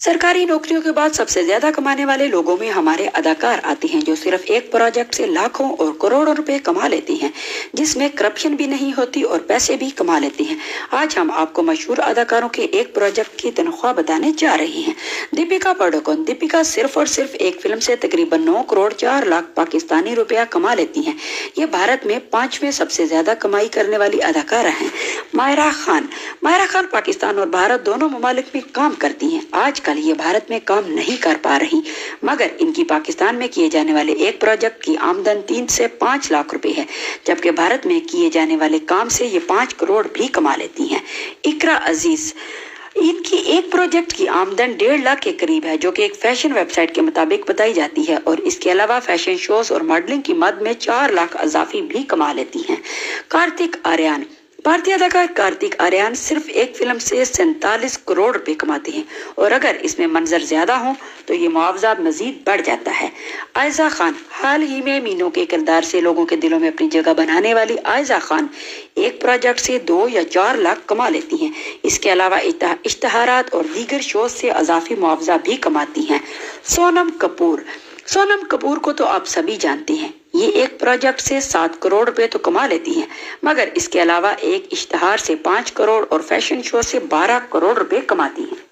सरकारी नौकरियों के बाद सबसे ज्यादा कमाने वाले लोगों में हमारे अदाकार आते हैं, जो सिर्फ एक प्रोजेक्ट से लाखों और करोड़ों रुपए कमा लेते हैं, जिसमें करप्शन भी नहीं होती और पैसे भी कमा लेते हैं। आज हम आपको मशहूर अदाकारों के एक प्रोजेक्ट की तनख्वाह बताने जा रहे हैं। दीपिका पादुकोण। दीपिका सिर्फ और सिर्फ एक फिल्म से तकरीबन 9 करोड़ 4 लाख पाकिस्तानी रुपया कमा लेती हैं। ये भारत में 5वें सबसे ज्यादा कमाई करने वाली अदाकारा हैं। मायरा खान। मायरा खान पाकिस्तान और भारत दोनों ममालिक में काम करती हैं। आजकल ये भारत में काम नहीं कर पा रही, मगर इनकी पाकिस्तान में किए जाने वाले एक प्रोजेक्ट की आमदन 3 से 5 लाख रुपए है, जबकि भारत में किए जाने वाले काम से ये 5 करोड़ भी कमा लेती हैं। इकरा अजीज। इनकी एक प्रोजेक्ट की आमदन 1.5 लाख के करीब है, जो कि एक फैशन वेबसाइट के मुताबिक बताई जाती है, और इसके अलावा फैशन शोज और मॉडलिंग की मद में 4 लाख अजाफी भी कमा लेती हैं। कार्तिक आर्यन। भारतीय अदाकार कार्तिक आर्यन सिर्फ एक फिल्म से 47 करोड़ रुपए कमाते हैं, और अगर इसमें मंजर ज्यादा हो तो ये मुआवजा मजीद बढ़ जाता है। आयजा खान। हाल ही में मीनू के किरदार से लोगों के दिलों में अपनी जगह बनाने वाली आयजा खान एक प्रोजेक्ट से 2 या 4 लाख कमा लेती हैं। इसके अलावा इश्तहारात और दीगर शोज से अजाफी मुआवजा भी कमाती हैं। सोनम कपूर। सोनम कपूर को तो आप सभी जानते हैं। ये एक प्रोजेक्ट से 7 करोड़ रुपए तो कमा लेती हैं, मगर इसके अलावा एक इश्तहार से 5 करोड़ और फैशन शो से 12 करोड़ रुपए कमाती हैं।